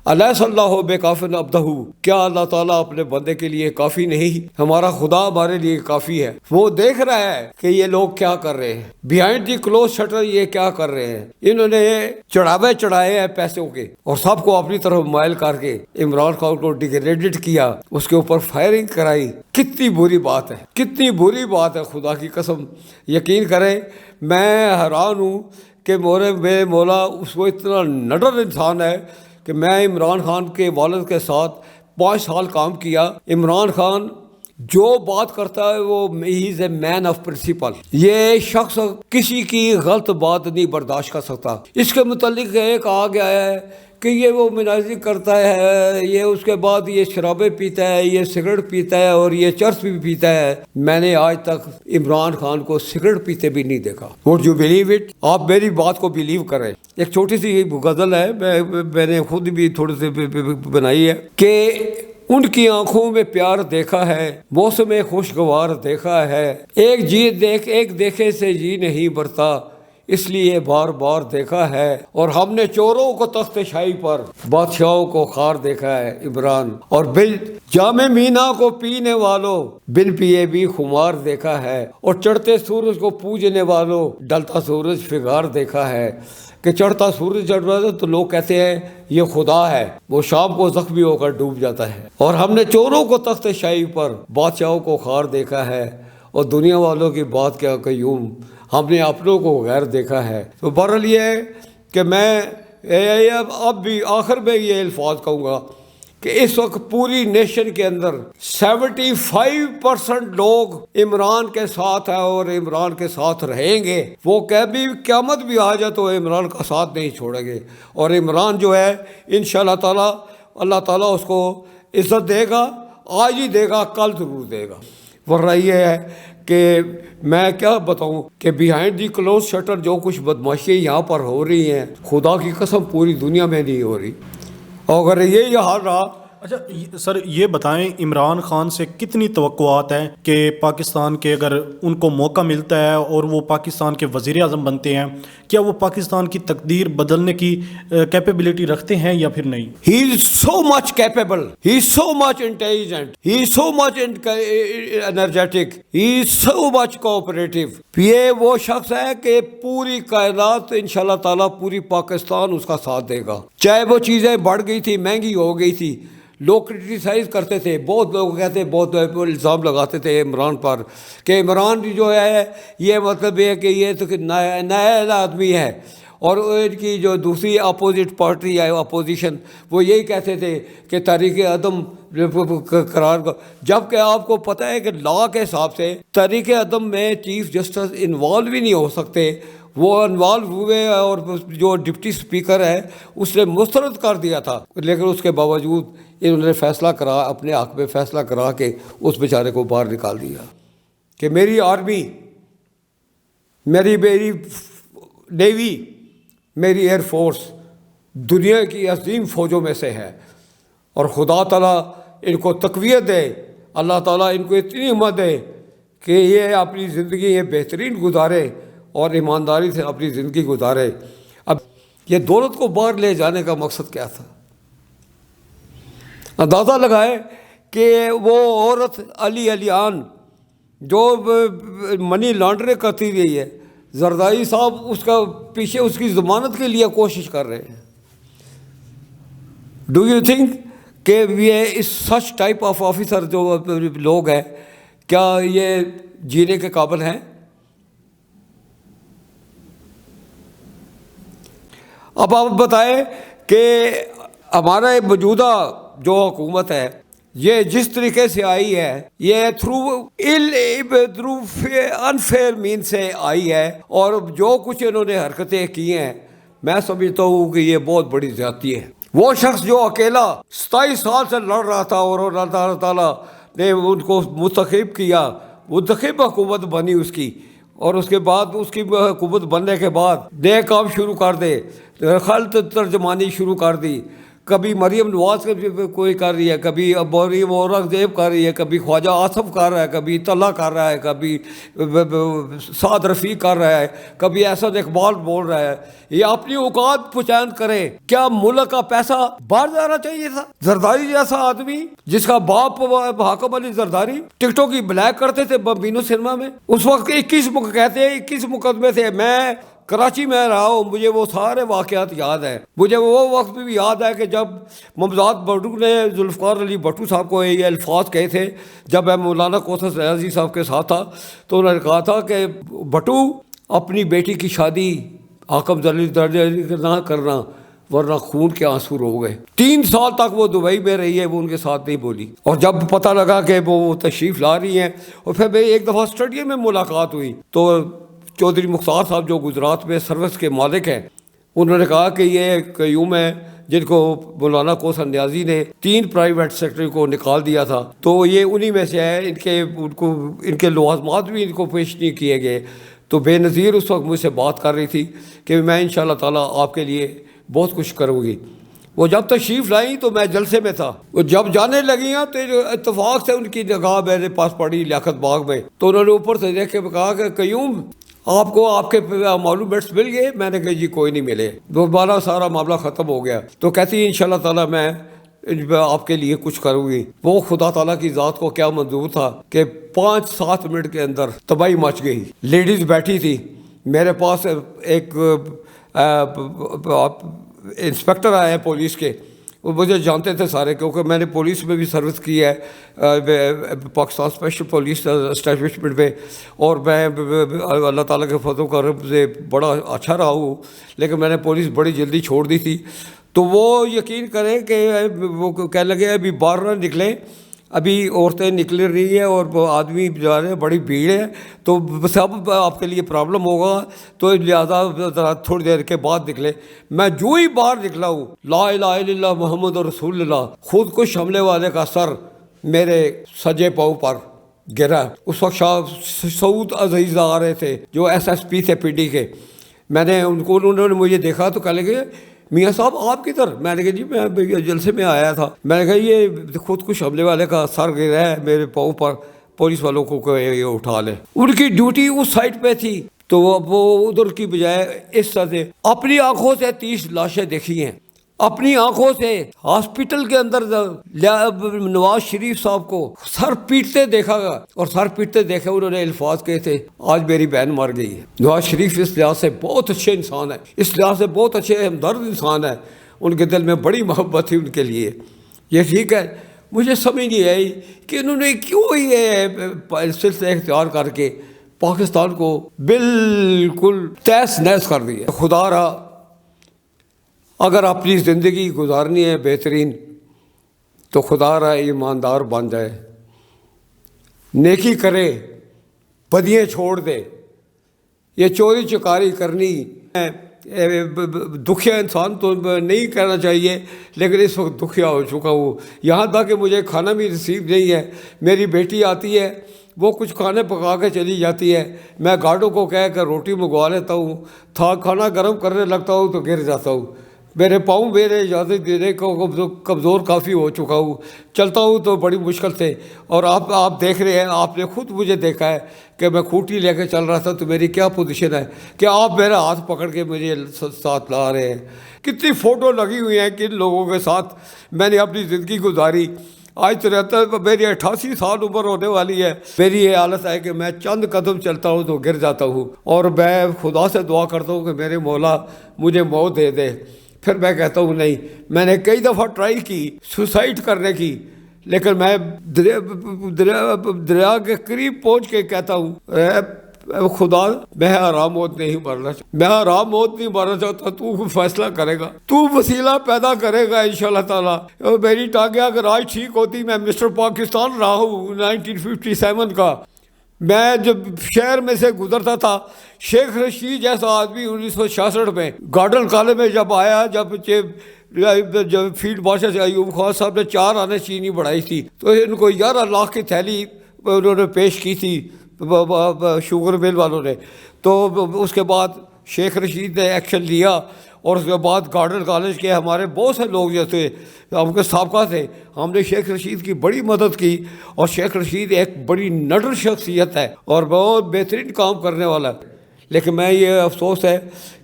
الیس اللہ بکافٍ عبدہ، کیا اللہ تعالیٰ اپنے بندے کے لیے کافی نہیں؟ ہمارا خدا ہمارے لیے کافی ہے۔ وہ دیکھ رہا ہے کہ یہ لوگ کیا کر رہے ہیں، بیہائنڈ دی کلوز شٹر یہ کیا کر رہے ہیں۔ انہوں نے چڑھائے ہیں پیسوں کے، اور سب کو اپنی طرف مائل کر کے عمران خان کو ڈیگریڈڈ کیا، اس کے اوپر فائرنگ کرائی۔ کتنی بری بات ہے، کتنی بری بات ہے، خدا کی قسم۔ یقین کریں میں حیران ہوں کہ میرے مولا اس کو اتنا نڈر انسان ہے کہ میں عمران خان کے والد کے ساتھ 5 سال کام کیا۔ عمران خان جو بات کرتا ہے وہ ہی از اے مین آف پرنسپل۔ یہ شخص کسی کی غلط بات نہیں برداشت کر سکتا۔ اس کے متعلق ایک کہا گیا ہے کہ یہ وہ مناظر کرتا ہے، یہ اس کے بعد یہ شرابیں پیتا ہے، یہ سگریٹ پیتا ہے، اور یہ چرس بھی پیتا ہے۔ میں نے آج تک عمران خان کو سگریٹ پیتے بھی نہیں دیکھا۔ Would you believe it? آپ میری بات کو بلیو کریں۔ ایک چھوٹی سی غزل ہے، میں نے خود بھی تھوڑی سی بنائی ہے کہ ان کی آنکھوں میں پیار دیکھا ہے، موسم خوشگوار دیکھا ہے، ایک دیکھے سے جی نہیں برتا، اس لیے بار بار دیکھا ہے، اور ہم نے چوروں کو تخت شاہی پر، بادشاہوں کو خار دیکھا ہے عمران، اور بل جام مینا کو پینے والوں بن پیے بھی خمار دیکھا ہے، اور چڑھتے سورج کو پوجنے والوں ڈلتا سورج فگار دیکھا ہے۔ کہ چڑھتا سورج چڑھ رہا ہے تو لوگ کہتے ہیں یہ خدا ہے، وہ شام کو زخمی ہو کر ڈوب جاتا ہے، اور ہم نے چوروں کو تخت شاہی پر، بادشاہوں کو خار دیکھا ہے، اور دنیا والوں کی بات کیا قیوم، ہم نے اپنوں کو غیر دیکھا ہے۔ تو بہرحال یہ ہے کہ میں اب بھی آخر میں یہ الفاظ کہوں گا کہ اس وقت پوری نیشن کے اندر 75% لوگ عمران کے ساتھ ہیں اور عمران کے ساتھ رہیں گے۔ وہ کبھی قیامت بھی آ جائے تو عمران کا ساتھ نہیں چھوڑیں گے، اور عمران جو ہے انشاءاللہ تعالی اللہ تعالیٰ اس کو عزت دے گا، آج ہی دے گا، کل ضرور دے گا۔ ورنہ یہ ہے کہ میں کیا بتاؤں کہ بیہائنڈ دی کلوز شٹر جو کچھ بدماشیاں یہاں پر ہو رہی ہیں، خدا کی قسم پوری دنیا میں نہیں ہو رہی، اور اگر یہ حال رہا۔ اچھا سر یہ بتائیں، عمران خان سے کتنی توقعات ہیں کہ پاکستان کے اگر ان کو موقع ملتا ہے اور وہ پاکستان کے وزیر اعظم بنتے ہیں، کیا وہ پاکستان کی تقدیر بدلنے کی کیپیبلٹی رکھتے ہیں یا پھر نہیں؟ He is so much capable, he is so much intelligent, he is so much energetic, he is so much cooperative۔ یہ وہ شخص ہے کہ پوری کائنات انشاءاللہ تعالیٰ پوری پاکستان اس کا ساتھ دے گا، چاہے وہ چیزیں بڑھ گئی تھی، مہنگی ہو گئی تھی، لوگ کرٹیسائز کرتے تھے، بہت لوگ کہتے بہت الزام لگاتے تھے عمران پر کہ عمران جو ہے یہ مطلب یہ کہ یہ تو نیا آدمی ہے، اور ان کی جو دوسری اپوزٹ پارٹی ہے اپوزیشن وہ یہی کہتے تھے کہ تحریک عدم قرار کو، جبکہ آپ کو پتہ ہے کہ لا کے حساب سے تحریک عدم میں چیف جسٹس انوالو بھی نہیں ہو سکتے۔ وہ انوالو ہوئے اور جو ڈپٹی اسپیکر ہے اس نے مسترد کر دیا تھا، لیکن اس کے باوجود انہوں نے فیصلہ کرا، اپنے حق میں فیصلہ کرا کے اس بیچارے کو باہر نکال دیا کہ میری آرمی، میری نیوی، میری ایئر فورس دنیا کی عظیم فوجوں میں سے ہے، اور خدا تعالیٰ ان کو تقویت دے، اللہ تعالیٰ ان کو اتنی ہمت دے کہ یہ اپنی زندگی یہ بہترین گزارے اور ایمانداری سے اپنی زندگی گزارے۔ اب یہ دولت کو باہر لے جانے کا مقصد کیا تھا؟ اندازہ لگائے کہ وہ عورت علیان جو منی لانڈرنگ کرتی رہی ہے، زرداری صاحب اس کا پیچھے اس کی ضمانت کے لیے کوشش کر رہے ہیں۔ ڈو یو تھنک کہ یہ اس سچ ٹائپ آف آفیسر جو لوگ ہیں کیا یہ جینے کے قابل ہیں؟ اب آپ بتائیں کہ ہمارا موجودہ جو حکومت ہے یہ جس طریقے سے آئی ہے، یہ تھرو انفیئر مین سے آئی ہے، اور جو کچھ انہوں نے حرکتیں کی ہیں میں سمجھتا ہوں کہ یہ بہت بڑی زیادتی ہے۔ وہ شخص جو اکیلا 27 سال سے لڑ رہا تھا اور اللہ تعالیٰ نے ان کو منتخب کیا، منتخب حکومت بنی اس کی، اور اس کے بعد اس کی حکومت بننے کے بعد نئے کام شروع کر دے، خلط ترجمانی شروع کر دی، کبھی مریم نواز کا کوئی کر رہی ہے، کبھی مریم اورنگزیب کر رہی ہے، کبھی خواجہ آصف کر رہا ہے، کبھی طلحہ کر رہا ہے، کبھی سعد رفیق کر رہا ہے، کبھی احسن اقبال بول رہا ہے. یہ اپنی اوقات پہچان کرے. کیا ملک کا پیسہ باہر جانا چاہیے تھا؟ زرداری جیسا آدمی جس کا باپ حاکم علی زرداری ٹکٹوں کی بلیک کرتے تھے بمبینو سنیما میں، اس وقت 21 مقدمے تھے. میں کراچی میں رہا ہوں، مجھے وہ سارے واقعات یاد ہیں. مجھے وہ وقت بھی یاد ہے کہ جب ممتاز بھٹو نے ذوالفقار علی بھٹو صاحب کو یہ الفاظ کہے تھے جب میں مولانا کوثر ریاضی صاحب کے ساتھ تھا، تو انہوں نے کہا تھا کہ بھٹو اپنی بیٹی کی شادی حاکم علی نہ کرنا ورنہ خون کے آنسو رو گئے. 3 سال تک وہ دبئی میں رہی ہے، وہ ان کے ساتھ نہیں بولی. اور جب پتہ لگا کہ وہ تشریف لا رہی ہیں، اور پھر میری ایک دفعہ اسٹیڈیم میں ملاقات ہوئی تو چودھری مختار صاحب جو گجرات میں سروس کے مالک ہیں، انہوں نے کہا کہ یہ قیوم ہے جن کو مولانا کوثر نیازی نے 3 پرائیویٹ سیکٹری کو نکال دیا تھا، تو یہ انہی میں سے ہے. ان کے لوازمات بھی ان کو پیش نہیں کیے گئے. تو بے نظیر اس وقت مجھ سے بات کر رہی تھی کہ میں انشاءاللہ تعالیٰ آپ کے لیے بہت کچھ کروں گی. وہ جب تشریف لائیں تو میں جلسے میں تھا. وہ جب جانے لگی ہیں تو اتفاق سے ان کی نگاہ میرے پاس پڑی لیاقت باغ میں. تو انہوں نے اوپر سے دیکھ کے کہا کہ قیوم آپ کو آپ کے معلومات مل گئے؟ میں نے کہا جی کوئی نہیں ملے. دوبارہ سارا معاملہ ختم ہو گیا. تو کہتی ہیں انشاءاللہ تعالیٰ میں آپ کے لیے کچھ کروں گی. وہ خدا تعالیٰ کی ذات کو کیا منظور تھا کہ 5-7 منٹ کے اندر تباہی مچ گئی. لیڈیز بیٹھی تھی. میرے پاس ایک انسپیکٹر آئے ہیں پولیس کے، وہ مجھے جانتے تھے سارے کیونکہ میں نے پولیس میں بھی سروس کی ہے، پاکستان اسپیشل پولیس اسٹیبلشمنٹ میں. اور میں اللہ تعالیٰ کے فضل و کرم سے بڑا اچھا رہا ہوں، لیکن میں نے پولیس بڑی جلدی چھوڑ دی تھی. تو وہ یقین کریں کہ وہ کہنے لگے ابھی باہر نہ نکلیں، ابھی عورتیں نکل رہی ہیں اور آدمی جا رہے ہیں، بڑی بھیڑ ہے، تو سب آپ کے لیے پرابلم ہوگا، تو لہٰذا ذرا تھوڑی دیر کے بعد نکلے. میں جو ہی باہر نکلا ہوں، لا الہ الا اللہ محمد رسول اللہ، خود کش حملے والے کا سر میرے سجے پاؤں پر گرا. اس وقت شاہ سعود عزیز آ رہے تھے جو SSP تھے پنڈی کے. میں نے انہوں نے مجھے دیکھا تو کہنے لگے میاں صاحب آپ کدھر؟ میں نے کہا جی میں جلسے میں آیا تھا. میں نے کہا یہ خود کش حملے والے کا سر گرا ہے میرے پاؤں پر، پولیس والوں کو یہ اٹھا لے. ان کی ڈیوٹی اس سائٹ پہ تھی، تو وہ ادھر کی بجائے اس طرح سے اپنی آنکھوں سے 30 لاشیں دیکھی ہیں، اپنی آنکھوں سے ہاسپٹل کے اندر نواز شریف صاحب کو سر پیٹتے دیکھا گا. اور سر پیٹتے دیکھے انہوں نے الفاظ کہے تھے آج میری بہن مر گئی ہے. نواز شریف اس لحاظ سے بہت اچھے انسان ہے، اس لحاظ سے بہت اچھے ہمدرد انسان ہے. ان کے دل میں بڑی محبت تھی ان کے لیے. یہ ٹھیک ہے، مجھے سمجھ نہیں آئی کہ انہوں نے کیوں یہ سلسلہ اختیار کر کے پاکستان کو بالکل تہس نہس کر دیا. خدا رہا اگر اپنی زندگی گزارنی ہے بہترین تو خدا رہا ایماندار بن جائے، نیکی کرے، بدیاں چھوڑ دے. یہ چوری چکاری کرنی دکھیا انسان تو نہیں کہنا چاہیے، لیکن اس وقت دکھیا ہو چکا ہوں. یہاں تک کہ مجھے کھانا بھی نصیب نہیں ہے. میری بیٹی آتی ہے، وہ کچھ کھانے پکا کے چلی جاتی ہے، میں گارڈوں کو کہہ کر روٹی منگوا لیتا ہوں، کھانا گرم کرنے لگتا ہوں تو گر جاتا ہوں. میرے پاؤں میرے اجازت دینے کو کمزور کافی ہو چکا ہوں، چلتا ہوں تو بڑی مشکل سے. اور آپ دیکھ رہے ہیں، آپ نے خود مجھے دیکھا ہے کہ میں کھوٹی لے کے چل رہا تھا تو میری کیا پوزیشن ہے کہ آپ میرا ہاتھ پکڑ کے مجھے ساتھ لا رہے ہیں. کتنی فوٹو لگی ہوئی ہیں کن لوگوں کے ساتھ میں نے اپنی زندگی گزاری. آج 73 میری 88 سال عمر ہونے والی ہے. میری یہ حالت ہے کہ میں چند قدم چلتا ہوں تو گر جاتا ہوں، اور میں خدا سے دعا کرتا ہوں کہ میرے مولا مجھے موت دے دے. پھر میں کہتا ہوں نہیں. میں نے کئی دفعہ ٹرائی کی سوسائڈ کرنے کی، لیکن میں دریا کے قریب پہنچ کے کہتا ہوں اے خدا میں حرام موت نہیں مرنا چاہتا، میں حرام موت نہیں مرنا چاہتا. تو فیصلہ کرے گا، تو وسیلہ پیدا کرے گا انشاءاللہ تعالیٰ. میری ٹانگیں اگر آج ٹھیک ہوتی، میں مسٹر پاکستان رہا ہوں 1957 کا. میں جب شہر میں سے گزرتا تھا، شیخ رشید جیسا آدمی 1966 میں گارڈن کالج میں جب آیا، جب فیلڈ مارشل ایوب خان صاحب نے 4 آنے چینی بڑھائی تھی تو ان کو 11 لاکھ کی تھیلی انہوں نے پیش کی تھی شوگر مل والوں نے. تو اس کے بعد شیخ رشید نے ایکشن لیا اور اس کے بعد گارڈن کالج کے ہمارے بہت سے لوگ جیسے ہم کے سابقہ تھے، ہم نے شیخ رشید کی بڑی مدد کی، اور شیخ رشید ایک بڑی نڈر شخصیت ہے اور بہت بہترین کام کرنے والا ہے۔ لیکن میں یہ افسوس ہے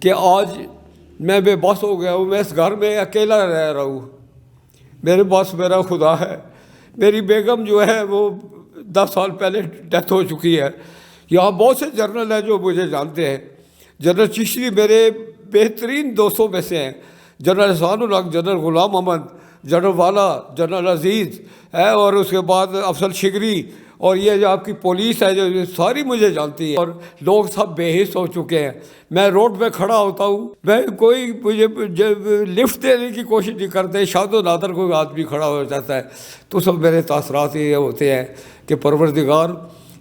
کہ آج میں بے بس ہو گیا ہوں، میں اس گھر میں اکیلا رہ رہا ہوں، میرے پاس میرا خدا ہے، میری بیگم جو ہے وہ 10 سال پہلے ڈیتھ ہو چکی ہے۔ یہاں بہت سے جنرل ہیں جو مجھے جانتے ہیں، جنرل چشتی میرے بہترین دوستوں میں سے ہیں، جنرل احسان الحق، جنرل غلام احمد، جنرل والا، جنرل عزیز ہے، اور اس کے بعد افضل شگری، اور یہ جو آپ کی پولیس ہے جو ساری مجھے جانتی ہے، اور لوگ سب بے حس ہو چکے ہیں۔ میں روڈ پہ کھڑا ہوتا ہوں، میں کوئی مجھے لفٹ دینے کی کوشش نہیں کرتے، شاد و نادر کوئی آدمی کھڑا ہو جاتا ہے، تو سب میرے تاثرات یہ ہوتے ہیں کہ پروردگار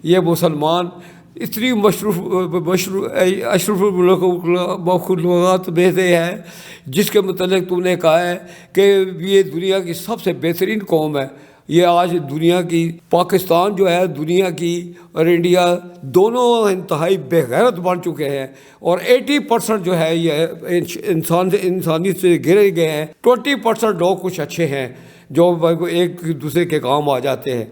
یہ مسلمان اتنی اشرف المخلوقات میں سے ہے، جس کے متعلق تم نے کہا ہے کہ یہ دنیا کی سب سے بہترین قوم ہے۔ یہ آج دنیا کی، پاکستان جو ہے دنیا کی اور انڈیا دونوں انتہائی بے غیرت بن چکے ہیں، اور 80% جو ہے یہ انسانیت سے گرے گئے ہیں، 20% لوگ کچھ اچھے ہیں جو ایک دوسرے کے کام آ جاتے ہیں۔